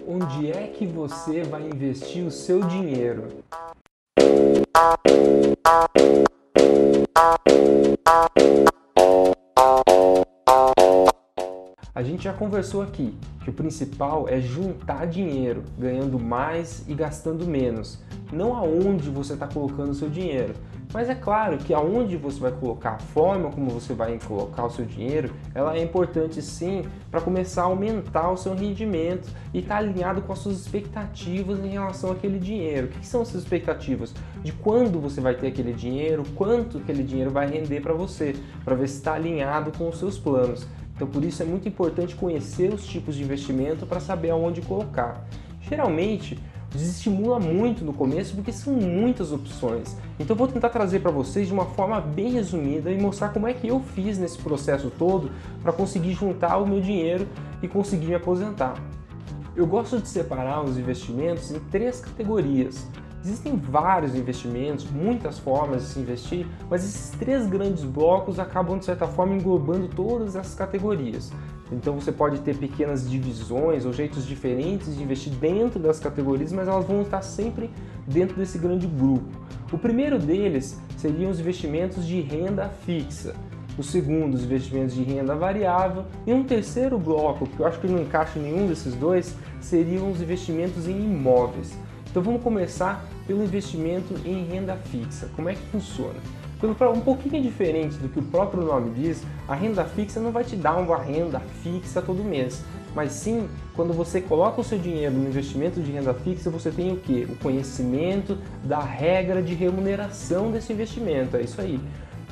Onde é que você vai investir o seu dinheiro? A gente já conversou aqui que o principal é juntar dinheiro, ganhando mais e gastando menos, não aonde você está colocando o seu dinheiro. Mas é claro que aonde você vai colocar, a forma como você vai colocar o seu dinheiro, ela é importante sim para começar a aumentar o seu rendimento e estar alinhado com as suas expectativas em relação àquele dinheiro. O que são essas expectativas? De quando você vai ter aquele dinheiro, quanto aquele dinheiro vai render para você, para ver se está alinhado com os seus planos. Então por isso é muito importante conhecer os tipos de investimento para saber aonde colocar. Geralmente, desestimula muito no começo porque são muitas opções. Então eu vou tentar trazer para vocês de uma forma bem resumida e mostrar como é que eu fiz nesse processo todo para conseguir juntar o meu dinheiro e conseguir me aposentar. Eu gosto de separar os investimentos em 3 categorias. Existem vários investimentos, muitas formas de se investir, mas esses 3 grandes blocos acabam de certa forma englobando todas essas categorias. Então você pode ter pequenas divisões ou jeitos diferentes de investir dentro das categorias, mas elas vão estar sempre dentro desse grande grupo. O primeiro deles seriam os investimentos de renda fixa. O segundo, os investimentos de renda variável. E um terceiro bloco, que eu acho que não encaixa em nenhum desses dois, seriam os investimentos em imóveis. Então vamos começar pelo investimento em renda fixa. Como é que funciona? Um pouquinho diferente do que o próprio nome diz, a renda fixa não vai te dar uma renda fixa todo mês, mas sim, quando você coloca o seu dinheiro no investimento de renda fixa, você tem o quê? O conhecimento da regra de remuneração desse investimento, é isso aí.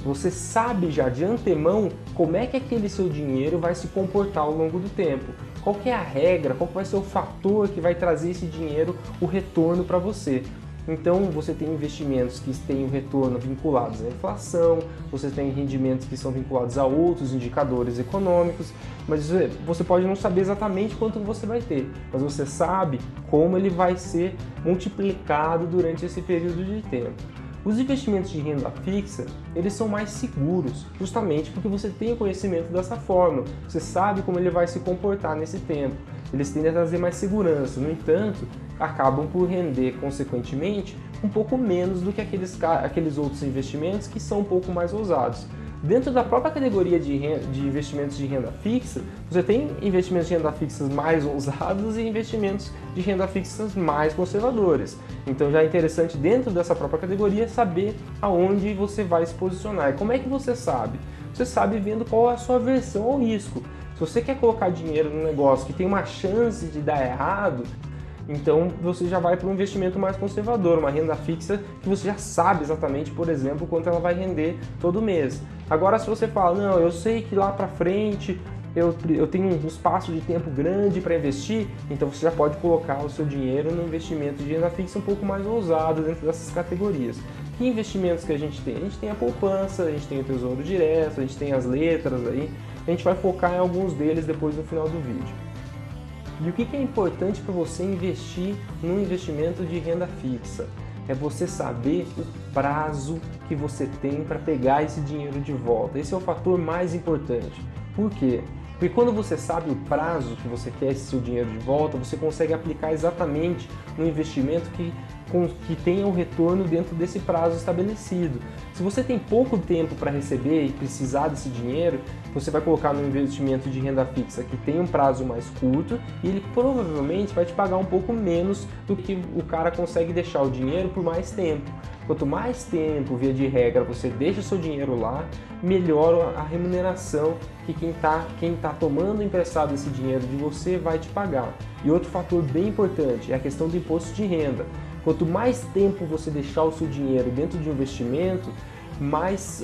Você sabe já de antemão como é que aquele seu dinheiro vai se comportar ao longo do tempo. Qual que é a regra, qual que vai ser o fator que vai trazer esse dinheiro, o retorno para você. Então você tem investimentos que têm o retorno vinculados à inflação, você tem rendimentos que são vinculados a outros indicadores econômicos, mas você pode não saber exatamente quanto você vai ter, mas você sabe como ele vai ser multiplicado durante esse período de tempo. Os investimentos de renda fixa, eles são mais seguros, justamente porque você tem o conhecimento dessa forma, você sabe como ele vai se comportar nesse tempo. Eles tendem a trazer mais segurança, no entanto, acabam por render, consequentemente, um pouco menos do que aqueles outros investimentos que são um pouco mais ousados. Dentro da própria categoria de investimentos de renda fixa, você tem investimentos de renda fixa mais ousados e investimentos de renda fixa mais conservadores. Então já é interessante dentro dessa própria categoria saber aonde você vai se posicionar. E como é que você sabe? Você sabe vendo qual é a sua aversão ao risco. Se você quer colocar dinheiro num negócio que tem uma chance de dar errado, então você já vai para um investimento mais conservador, uma renda fixa que você já sabe exatamente, por exemplo, quanto ela vai render todo mês. Agora se você fala, não, eu sei que lá para frente eu tenho um espaço de tempo grande para investir, então você já pode colocar o seu dinheiro no investimento de renda fixa um pouco mais ousado dentro dessas categorias. Que investimentos que a gente tem? A gente tem a poupança, a gente tem o tesouro direto, a gente tem as letras aí, a gente vai focar em alguns deles depois no final do vídeo. E o que é importante para você investir num investimento de renda fixa? É você saber o prazo que você tem para pegar esse dinheiro de volta. Esse é o fator mais importante. Por quê? Porque quando você sabe o prazo que você quer esse seu dinheiro de volta, você consegue aplicar exatamente no investimento que tenha um retorno dentro desse prazo estabelecido. Se você tem pouco tempo para receber e precisar desse dinheiro, você vai colocar no investimento de renda fixa que tem um prazo mais curto e ele provavelmente vai te pagar um pouco menos do que o cara consegue deixar o dinheiro por mais tempo. Quanto mais tempo, via de regra, você deixa o seu dinheiro lá, melhor a remuneração que quem tá tomando emprestado esse dinheiro de você vai te pagar. E outro fator bem importante é a questão do imposto de renda. Quanto mais tempo você deixar o seu dinheiro dentro de um investimento, mais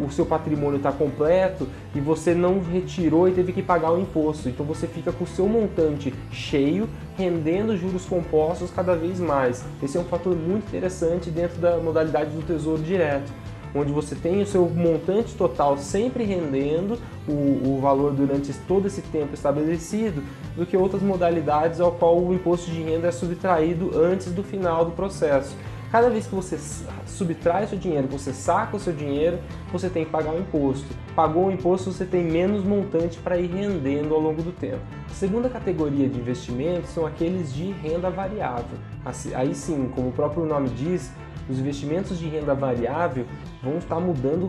o seu patrimônio está completo e você não retirou e teve que pagar o imposto. Então você fica com o seu montante cheio, rendendo juros compostos cada vez mais. Esse é um fator muito interessante dentro da modalidade do Tesouro Direto, onde você tem o seu montante total sempre rendendo o valor durante todo esse tempo estabelecido, do que outras modalidades ao qual o imposto de renda é subtraído antes do final do processo. Cada vez que você subtrai o seu dinheiro, que você saca o seu dinheiro, você tem que pagar o imposto. Pagou o imposto, você tem menos montante para ir rendendo ao longo do tempo. A segunda categoria de investimentos são aqueles de renda variável. Aí sim, como o próprio nome diz, os investimentos de renda variável vão estar mudando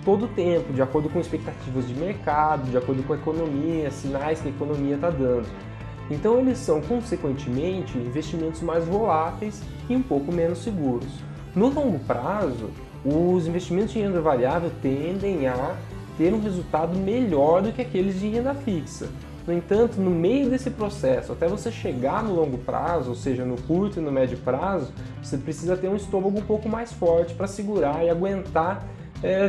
todo o tempo, de acordo com expectativas de mercado, de acordo com a economia, sinais que a economia está dando. Então eles são, consequentemente, investimentos mais voláteis e um pouco menos seguros. No longo prazo, os investimentos de renda variável tendem a ter um resultado melhor do que aqueles de renda fixa. No entanto, no meio desse processo, até você chegar no longo prazo, ou seja, no curto e no médio prazo, você precisa ter um estômago um pouco mais forte para segurar e aguentar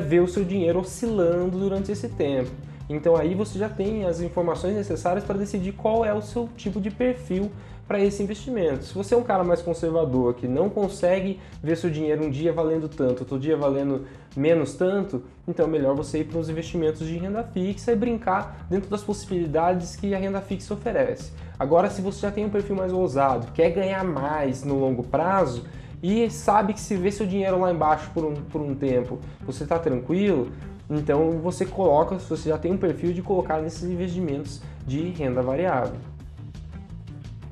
ver o seu dinheiro oscilando durante esse tempo. Então aí você já tem as informações necessárias para decidir qual é o seu tipo de perfil para esse investimento. Se você é um cara mais conservador, que não consegue ver seu dinheiro um dia valendo tanto, outro dia valendo menos tanto, então é melhor você ir para os investimentos de renda fixa e brincar dentro das possibilidades que a renda fixa oferece. Agora, se você já tem um perfil mais ousado, quer ganhar mais no longo prazo e sabe que se vê seu dinheiro lá embaixo por um tempo, você está tranquilo, então você coloca, se você já tem um perfil, de colocar nesses investimentos de renda variável.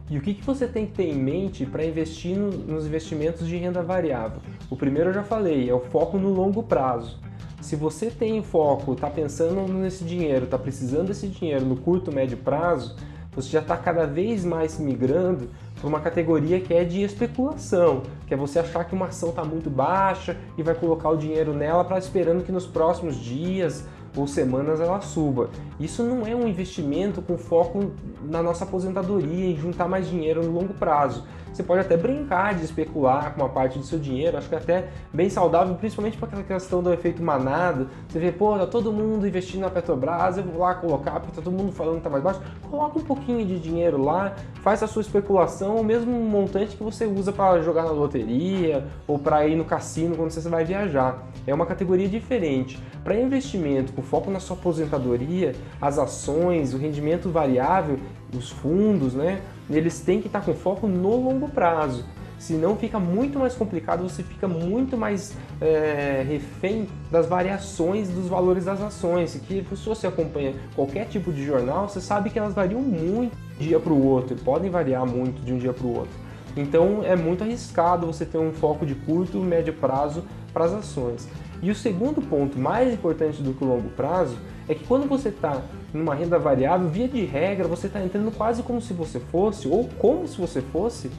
E o que você tem que ter em mente para investir nos investimentos de renda variável? O primeiro eu já falei, é o foco no longo prazo. Se você tem foco, está pensando nesse dinheiro, está precisando desse dinheiro no curto, médio prazo, você já está cada vez mais migrando para uma categoria que é de especulação, que é você achar que uma ação está muito baixa e vai colocar o dinheiro nela para esperando que nos próximos dias ou semanas ela suba. Isso não é um investimento com foco na nossa aposentadoria e juntar mais dinheiro no longo prazo. Você pode até brincar de especular com uma parte do seu dinheiro, acho que é até bem saudável, principalmente para aquela questão do efeito manada. Você vê, pô, tá todo mundo investindo na Petrobras, eu vou lá colocar, porque tá todo mundo falando que tá mais baixo. Coloca um pouquinho de dinheiro lá, faz a sua especulação, o mesmo montante que você usa para jogar na loteria ou para ir no cassino quando você vai viajar. É uma categoria diferente. Para investimento com foco na sua aposentadoria, as ações, o rendimento variável, os fundos, né? Eles têm que estar com foco no longo prazo. Senão fica muito mais complicado, você fica muito mais refém das variações dos valores das ações. Que se você acompanha qualquer tipo de jornal, você sabe que elas variam muito de um dia para o outro, podem variar muito de um dia para o outro. Então é muito arriscado você ter um foco de curto e médio prazo para as ações. E o segundo ponto, mais importante do que o longo prazo, é que quando você está numa renda variável, via de regra, você está entrando quase como se você fosse, ou como se você fosse,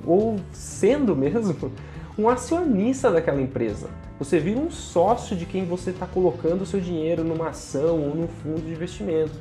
ou sendo mesmo, um acionista daquela empresa. Você vira um sócio de quem você está colocando o seu dinheiro numa ação ou num fundo de investimento.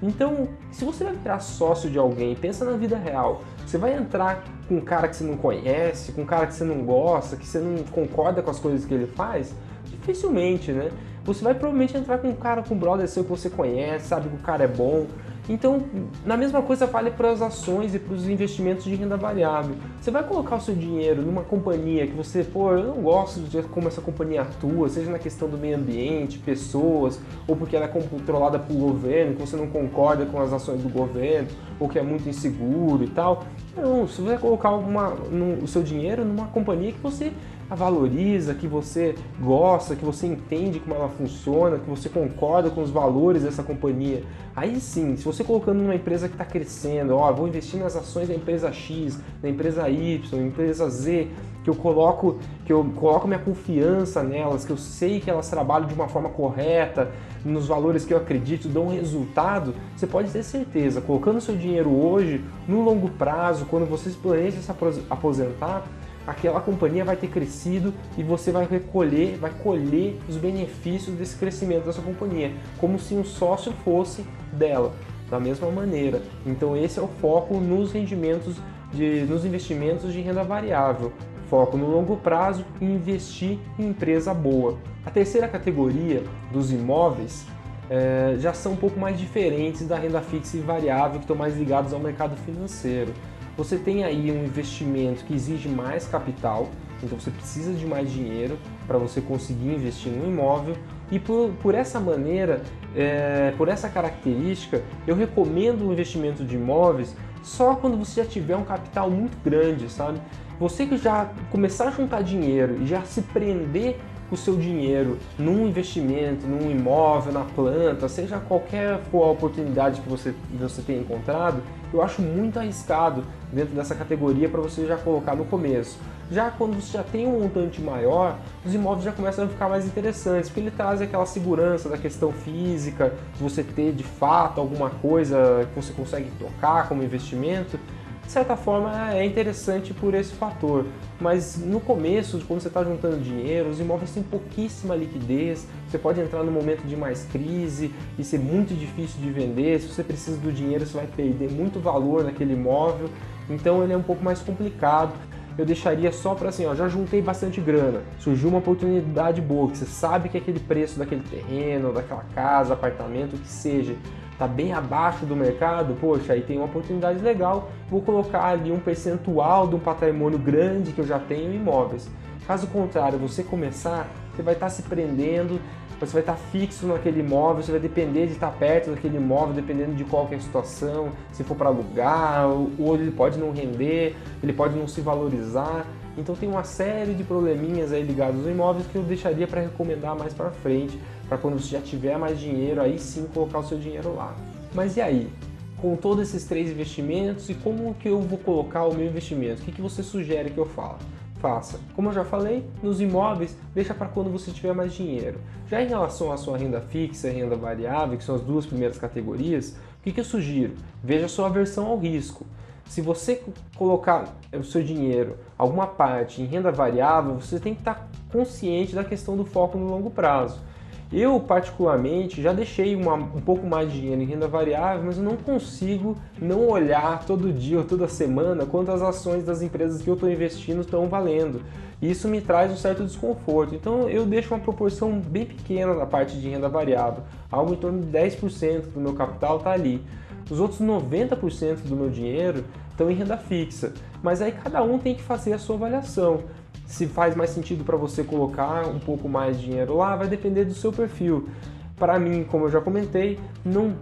Então, se você vai virar sócio de alguém, pensa na vida real, você vai entrar com um cara que você não conhece, com um cara que você não gosta, que você não concorda com as coisas que ele faz? Dificilmente, né? Você vai provavelmente entrar com um cara, com um brother seu que você conhece, sabe que o cara é bom. Então, na mesma coisa vale para as ações e para os investimentos de renda variável. Você vai colocar o seu dinheiro numa companhia que você, pô, eu não gosto de como essa companhia atua, seja na questão do meio ambiente, pessoas, ou porque ela é controlada pelo governo, que você não concorda com as ações do governo, ou que é muito inseguro e tal. Não, você vai colocar o seu dinheiro numa companhia que você a valoriza, que você gosta, que você entende como ela funciona, que você concorda com os valores dessa companhia. Aí sim, se você colocando numa empresa que está crescendo, ó, vou investir nas ações da empresa X, da empresa Y, da empresa Z, que eu coloco minha confiança nelas, que eu sei que elas trabalham de uma forma correta, nos valores que eu acredito, dão um resultado, você pode ter certeza, colocando seu dinheiro hoje, no longo prazo, quando você se planeja se aposentar, aquela companhia vai ter crescido e você vai colher os benefícios desse crescimento dessa companhia, como se um sócio fosse dela, da mesma maneira. Então esse é o foco nos investimentos de renda variável. Foco no longo prazo e investir em empresa boa. A terceira categoria dos imóveis já são um pouco mais diferentes da renda fixa e variável, que estão mais ligados ao mercado financeiro. Você tem aí um investimento que exige mais capital, então você precisa de mais dinheiro para você conseguir investir no imóvel, e por essa maneira, por essa característica, eu recomendo o investimento de imóveis só quando você já tiver um capital muito grande, sabe? Você que já começar a juntar dinheiro e já se prender o seu dinheiro num investimento, num imóvel, na planta, seja qualquer for a oportunidade que você tenha encontrado, eu acho muito arriscado dentro dessa categoria para você já colocar no começo. Já quando você já tem um montante maior, os imóveis já começam a ficar mais interessantes, porque ele traz aquela segurança da questão física, de você ter de fato alguma coisa que você consegue tocar como investimento. De certa forma é interessante por esse fator, mas no começo, quando você está juntando dinheiro, os imóveis têm pouquíssima liquidez, você pode entrar num momento de mais crise e ser muito difícil de vender. Se você precisa do dinheiro, você vai perder muito valor naquele imóvel, então ele é um pouco mais complicado. Eu deixaria só para assim, ó, já juntei bastante grana, surgiu uma oportunidade boa, que você sabe que aquele preço daquele terreno, daquela casa, apartamento, o que seja, está bem abaixo do mercado, poxa, aí tem uma oportunidade legal, vou colocar ali um percentual de um patrimônio grande que eu já tenho em imóveis. Caso contrário, você começar, você vai estar se prendendo, você vai estar fixo naquele imóvel, você vai depender de estar perto daquele imóvel, dependendo de qual que é a situação, se for para alugar, ou ele pode não render, ele pode não se valorizar. Então tem uma série de probleminhas aí ligados aos imóveis que eu deixaria para recomendar mais para frente, para quando você já tiver mais dinheiro, aí sim colocar o seu dinheiro lá. Mas e aí? Com todos esses 3 investimentos, e como que eu vou colocar o meu investimento? O que você sugere que eu faça? Como eu já falei, nos imóveis, deixa para quando você tiver mais dinheiro. Já em relação à sua renda fixa e renda variável, que são as 2 primeiras categorias, o que eu sugiro? Veja a sua aversão ao risco. Se você colocar o seu dinheiro, alguma parte em renda variável, você tem que estar consciente da questão do foco no longo prazo. Eu, particularmente, já deixei um pouco mais de dinheiro em renda variável, mas eu não consigo não olhar todo dia ou toda semana quantas ações das empresas que eu estou investindo estão valendo. E isso me traz um certo desconforto. Então eu deixo uma proporção bem pequena na parte de renda variável, algo em torno de 10% do meu capital está ali. Os outros 90% do meu dinheiro estão em renda fixa, mas aí cada um tem que fazer a sua avaliação. Se faz mais sentido para você colocar um pouco mais de dinheiro lá, vai depender do seu perfil. Para mim, como eu já comentei, não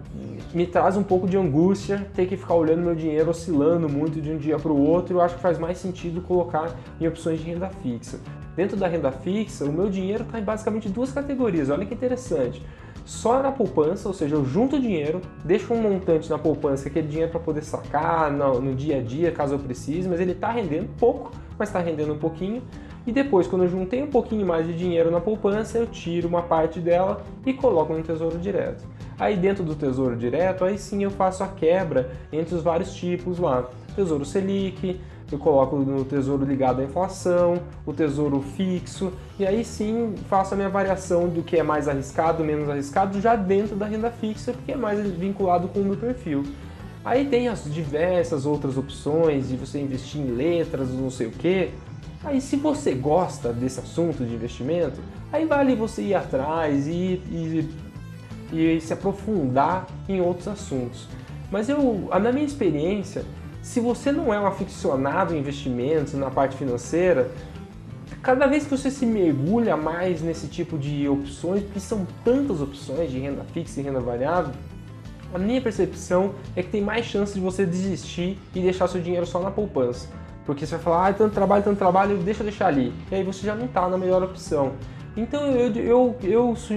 me traz um pouco de angústia ter que ficar olhando meu dinheiro oscilando muito de um dia para o outro. Eu acho que faz mais sentido colocar em opções de renda fixa. Dentro da renda fixa, o meu dinheiro está em basicamente 2 categorias. Olha que interessante. Só na poupança, ou seja, eu junto o dinheiro, deixo um montante na poupança, aquele dinheiro para poder sacar no dia a dia, caso eu precise, mas ele está rendendo pouco, mas está rendendo um pouquinho. E depois, quando eu juntei um pouquinho mais de dinheiro na poupança, eu tiro uma parte dela e coloco no Tesouro Direto. Aí dentro do Tesouro Direto, aí sim eu faço a quebra entre os vários tipos lá. Tesouro Selic, eu coloco no tesouro ligado à inflação, o tesouro fixo, e aí sim faço a minha variação do que é mais arriscado, menos arriscado, já dentro da renda fixa, porque é mais vinculado com o meu perfil. Aí tem as diversas outras opções de você investir em letras, não sei o que. Aí se você gosta desse assunto de investimento, aí vale você ir atrás e se aprofundar em outros assuntos. Mas na minha experiência, se você não é um aficionado em investimentos, na parte financeira, cada vez que você se mergulha mais nesse tipo de opções, porque são tantas opções de renda fixa e renda variável, a minha percepção é que tem mais chance de você desistir e deixar seu dinheiro só na poupança. Porque você vai falar, tanto trabalho, deixa eu deixar ali. E aí você já não está na melhor opção. Então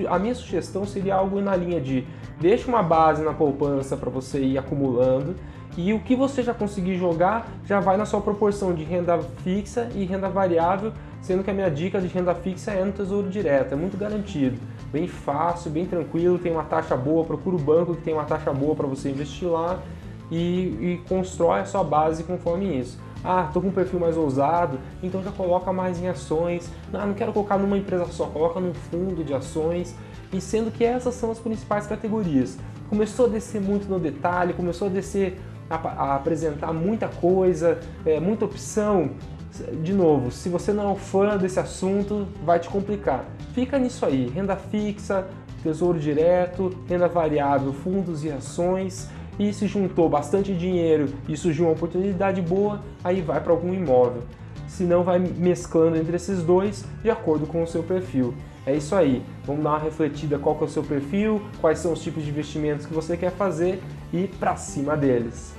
a minha sugestão seria algo na linha de deixa uma base na poupança para você ir acumulando, e o que você já conseguir jogar já vai na sua proporção de renda fixa e renda variável, sendo que a minha dica de renda fixa é no Tesouro Direto, é muito garantido, bem fácil, bem tranquilo, tem uma taxa boa, procura o banco que tem uma taxa boa para você investir lá e constrói a sua base conforme isso. Ah, estou com um perfil mais ousado, então já coloca mais em ações. Não quero colocar numa empresa só, coloca num fundo de ações. E sendo que essas são as principais categorias. Começou a descer muito no detalhe, começou a descer a apresentar muita coisa, muita opção. De novo, se você não é um fã desse assunto, vai te complicar. Fica nisso aí, renda fixa, Tesouro Direto, renda variável, fundos e ações. E se juntou bastante dinheiro e surgiu uma oportunidade boa, aí vai para algum imóvel. Se não, vai mesclando entre esses dois de acordo com o seu perfil. É isso aí, vamos dar uma refletida qual que é o seu perfil, quais são os tipos de investimentos que você quer fazer e para cima deles.